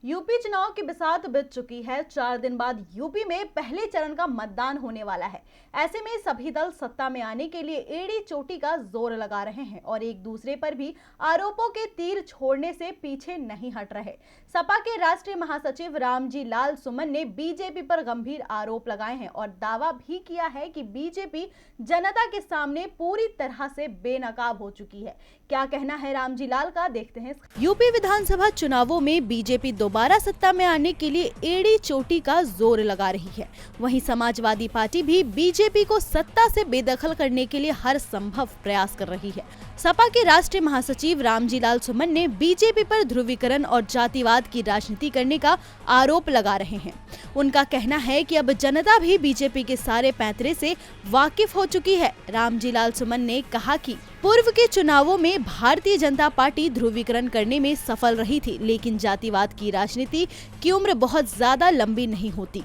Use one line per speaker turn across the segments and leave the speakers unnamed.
UP चुनाव की बिसात बीत चुकी है। 4 दिन बाद यूपी में पहले चरण का मतदान होने वाला है। ऐसे में सभी दल सत्ता में आने के लिए एड़ी चोटी का जोर लगा रहे हैं और एक दूसरे पर भी आरोपों के तीर छोड़ने से पीछे नहीं हट रहे। सपा के राष्ट्रीय महासचिव रामजी लाल सुमन ने बीजेपी पर गंभीर आरोप लगाए हैं और दावा भी किया है कि बीजेपी जनता के सामने पूरी तरह से बेनकाब हो चुकी है। क्या कहना है रामजी लाल का, देखते हैं। यूपी विधानसभा चुनावों में बीजेपी दोबारा सत्ता में आने के लिए एड़ी चोटी का जोर लगा रही है। वहीं समाजवादी पार्टी भी बीजेपी को सत्ता से बेदखल करने के लिए हर संभव प्रयास कर रही है। सपा के राष्ट्रीय महासचिव रामजी लाल सुमन ने बीजेपी पर ध्रुवीकरण और जातिवाद की राजनीति करने का आरोप लगा रहे हैं। उनका कहना है कि अब जनता भी बीजेपी के सारे पैंतरे से वाकिफ हो चुकी है। रामजी लाल सुमन ने कहा कि पूर्व के चुनावों में भारतीय जनता पार्टी ध्रुवीकरण करने में सफल रही थी, लेकिन जातिवाद की राजनीति की उम्र बहुत ज्यादा लंबी नहीं होती।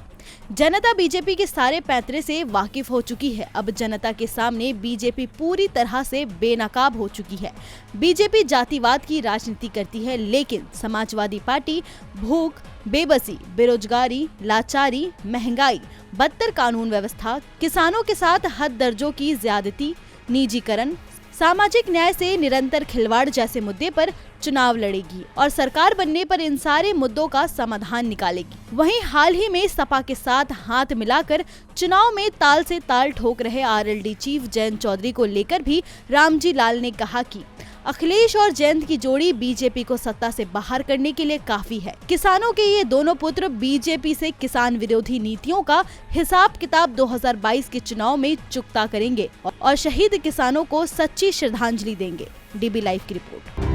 जनता बीजेपी के सारे पैंतरे से वाकिफ हो चुकी है। अब जनता के सामने बीजेपी पूरी तरह से बेनकाब हो चुकी है। बीजेपी जातिवाद की राजनीति करती है, लेकिन समाजवादी पार्टी भूख, बेबसी, बेरोजगारी, लाचारी, महंगाई, बदतर कानून व्यवस्था, किसानों के साथ हद दर्जों की ज्यादती, निजीकरण, सामाजिक न्याय से निरंतर खिलवाड़ जैसे मुद्दे पर चुनाव लड़ेगी और सरकार बनने पर इन सारे मुद्दों का समाधान निकालेगी। वहीं हाल ही में सपा के साथ हाथ मिलाकर चुनाव में ताल से ताल ठोक रहे आरएलडी चीफ जयंत चौधरी को लेकर भी रामजी लाल ने कहा कि अखिलेश और जयंत की जोड़ी बीजेपी को सत्ता से बाहर करने के लिए काफी है। किसानों के ये दोनों पुत्र बीजेपी से किसान विरोधी नीतियों का हिसाब किताब 2022 के चुनाव में चुकता करेंगे और शहीद किसानों को सच्ची श्रद्धांजलि देंगे। डीबी लाइव की रिपोर्ट।